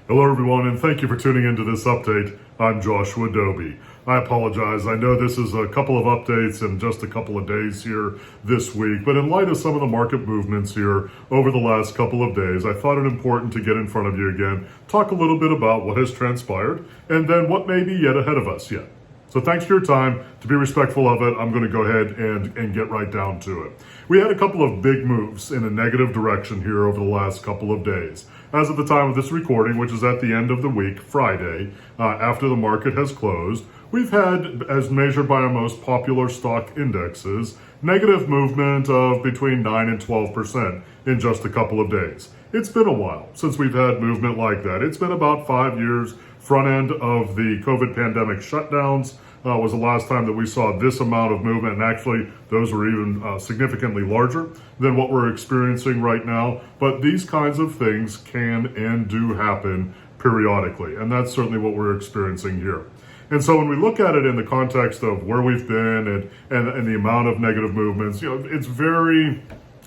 Hello everyone, and thank you for tuning into this update. I'm Joshua Dobi. I apologize. I know this is a couple of updates in just a couple of days here this week, but in light of some of the market movements here over the last couple of days, I thought it important to get in front of you again, talk a little bit about what has transpired, and then what may be yet ahead of us yet. So thanks for your time. To be respectful of it, I'm going to go ahead and get right down to it. We had a couple of big moves in a negative direction here over the last couple of days. As of the time of this recording, which is at the end of the week, Friday, after the market has closed, we've had, as measured by our most popular stock indexes, negative movement of between 9 and 12% in just a couple of days. It's been a while since we've had movement like that. It's been about 5 years. Front end of the COVID pandemic shutdowns was the last time that we saw this amount of movement, and actually those were even significantly larger than what we're experiencing right now. But these kinds of things can and do happen periodically, and that's certainly what we're experiencing here. And so when we look at it in the context of where we've been and the amount of negative movements, it's very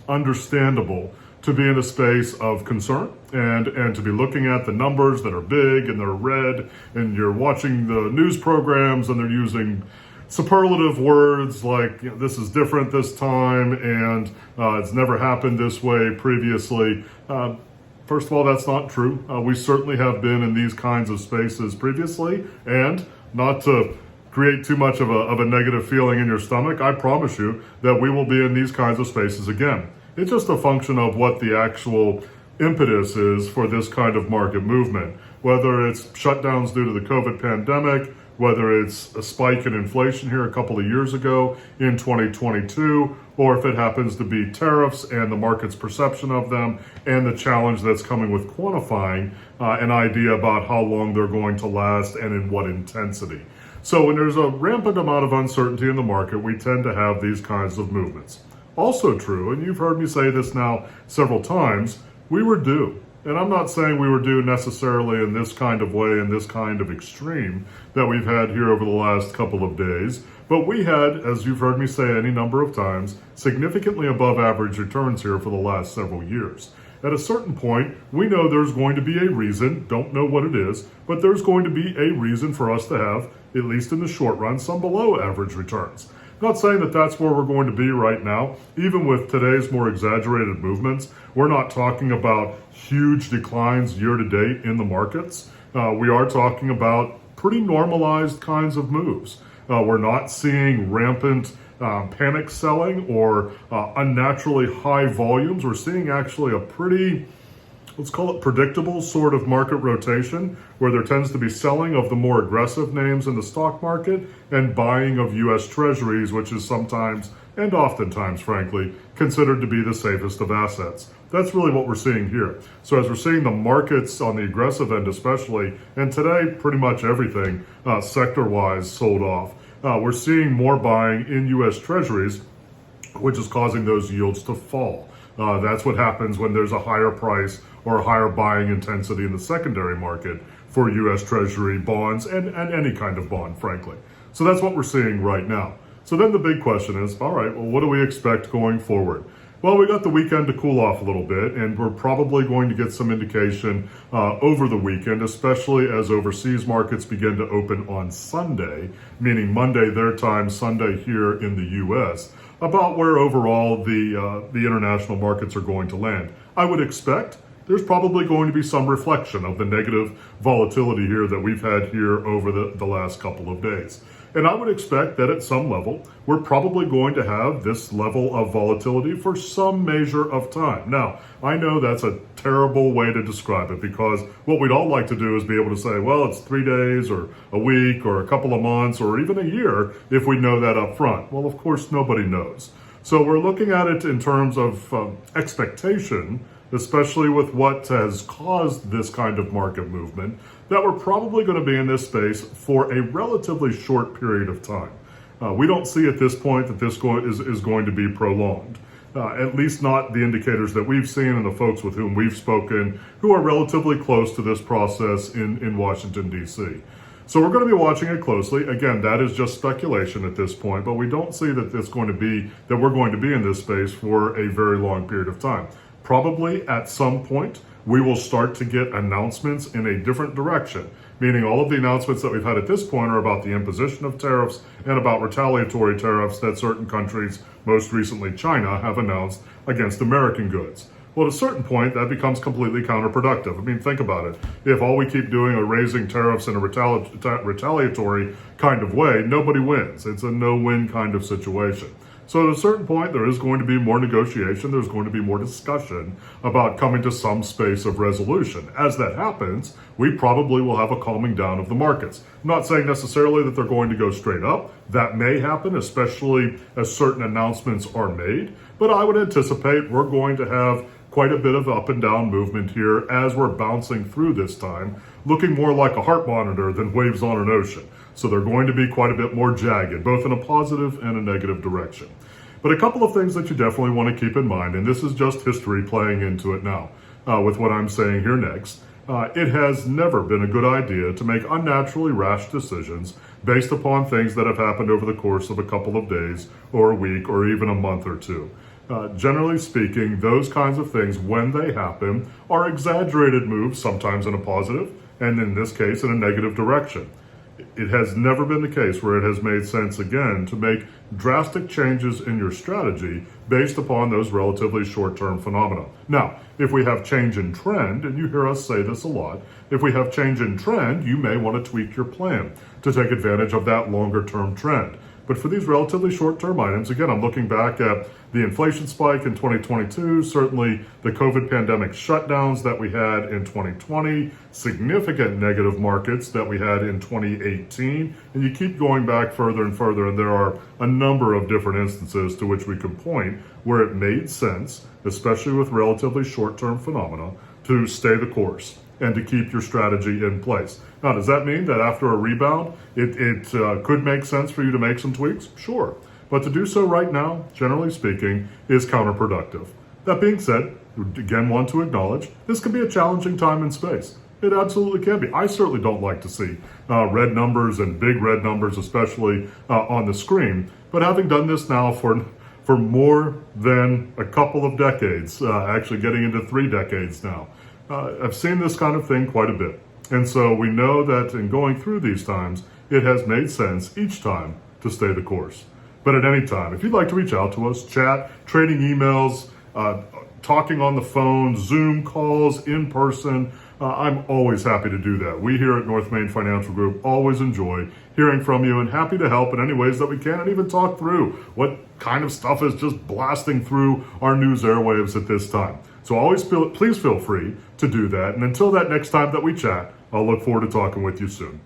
understandable to be in a space of concern and to be looking at the numbers that are big and they're red, and you're watching the news programs and they're using superlative words like, this is different this time, and it's never happened this way previously. First of all, that's not true. We certainly have been in these kinds of spaces previously, and not to create too much of a negative feeling in your stomach, I promise you that we will be in these kinds of spaces again. It's just a function of what the actual impetus is for this kind of market movement, whether it's shutdowns due to the COVID pandemic, whether it's a spike in inflation here a couple of years ago in 2022, or if it happens to be tariffs and the market's perception of them and the challenge that's coming with quantifying an idea about how long they're going to last and in what intensity. So when there's a rampant amount of uncertainty in the market, we tend to have these kinds of movements. Also true, and you've heard me say this now several times, we were due. And I'm not saying we were due necessarily in this kind of way, in this kind of extreme that we've had here over the last couple of days. But we had, as you've heard me say any number of times, significantly above average returns here for the last several years. At a certain point, we know there's going to be a reason, don't know what it is, but there's going to be a reason for us to have, at least in the short run, some below average returns. Not saying that that's where we're going to be right now. Even with today's more exaggerated movements, we're not talking about huge declines year to date in the markets. We are talking about pretty normalized kinds of moves. We're not seeing rampant panic selling or unnaturally high volumes. We're seeing actually a pretty, let's call it predictable sort of market rotation, where there tends to be selling of the more aggressive names in the stock market and buying of U.S. Treasuries, which is sometimes, and oftentimes, frankly, considered to be the safest of assets. That's really what we're seeing here. So as we're seeing the markets on the aggressive end especially, and today pretty much everything sector-wise sold off, we're seeing more buying in U.S. Treasuries, which is causing those yields to fall. That's what happens when there's a higher price or a higher buying intensity in the secondary market for U.S. Treasury bonds and any kind of bond, frankly. So that's what we're seeing right now. So then the big question is, all right, well, what do we expect going forward? Well, we got the weekend to cool off a little bit, and we're probably going to get some indication over the weekend, especially as overseas markets begin to open on Sunday, meaning Monday their time, Sunday here in the U.S., about where overall the international markets are going to land. I would expect there's probably going to be some reflection of the negative volatility here that we've had here over the last couple of days. And I would expect that at some level, we're probably going to have this level of volatility for some measure of time. Now, I know that's a terrible way to describe it, because what we'd all like to do is be able to say, well, it's 3 days or a week or a couple of months or even a year if we know that up front. Well, of course, nobody knows. So we're looking at it in terms of expectation, especially with what has caused this kind of market movement, that we're probably going to be in this space for a relatively short period of time. We don't see at this point that this is going to be prolonged, at least not the indicators that we've seen and the folks with whom we've spoken who are relatively close to this process in Washington, D.C. So we're going to be watching it closely. Again, that is just speculation at this point, but we don't see that we're going to be in this space for a very long period of time. Probably at some point we will start to get announcements in a different direction, meaning all of the announcements that we've had at this point are about the imposition of tariffs and about retaliatory tariffs that certain countries, most recently China, have announced against American goods. Well, at a certain point, that becomes completely counterproductive. I mean, think about it. If all we keep doing are raising tariffs in a retaliatory kind of way, nobody wins. It's a no-win kind of situation. So at a certain point, there is going to be more negotiation. There's going to be more discussion about coming to some space of resolution. As that happens, we probably will have a calming down of the markets. I'm not saying necessarily that they're going to go straight up. That may happen, especially as certain announcements are made. But I would anticipate we're going to have quite a bit of up and down movement here as we're bouncing through this time, looking more like a heart monitor than waves on an ocean. So they're going to be quite a bit more jagged, both in a positive and a negative direction. But a couple of things that you definitely want to keep in mind, and this is just history playing into it now with what I'm saying here next. It has never been a good idea to make unnaturally rash decisions based upon things that have happened over the course of a couple of days or a week or even a month or two. Generally speaking, those kinds of things, when they happen, are exaggerated moves, sometimes in a positive, and in this case, in a negative direction. It has never been the case where it has made sense, again, to make drastic changes in your strategy based upon those relatively short-term phenomena. Now, if we have change in trend, and you hear us say this a lot, if we have change in trend, you may want to tweak your plan to take advantage of that longer-term trend. But for these relatively short-term items, again, I'm looking back at the inflation spike in 2022, certainly the COVID pandemic shutdowns that we had in 2020, significant negative markets that we had in 2018, and you keep going back further and further, and there are a number of different instances to which we could point where it made sense, especially with relatively short-term phenomena, to stay the course and to keep your strategy in place. Now, does that mean that after a rebound, it could make sense for you to make some tweaks? Sure. But to do so right now, generally speaking, is counterproductive. That being said, again, want to acknowledge, this can be a challenging time and space. It absolutely can be. I certainly don't like to see red numbers and big red numbers, especially on the screen. But having done this now for more than a couple of decades, actually getting into 3 decades now, I've seen this kind of thing quite a bit. And so we know that in going through these times, it has made sense each time to stay the course. But at any time, if you'd like to reach out to us, chat, trading emails, talking on the phone, Zoom calls, in person, I'm always happy to do that. We here at North Main Financial Group always enjoy hearing from you and happy to help in any ways that we can and even talk through what kind of stuff is just blasting through our news airwaves at this time. So please feel free to do that. And until that next time that we chat, I'll look forward to talking with you soon.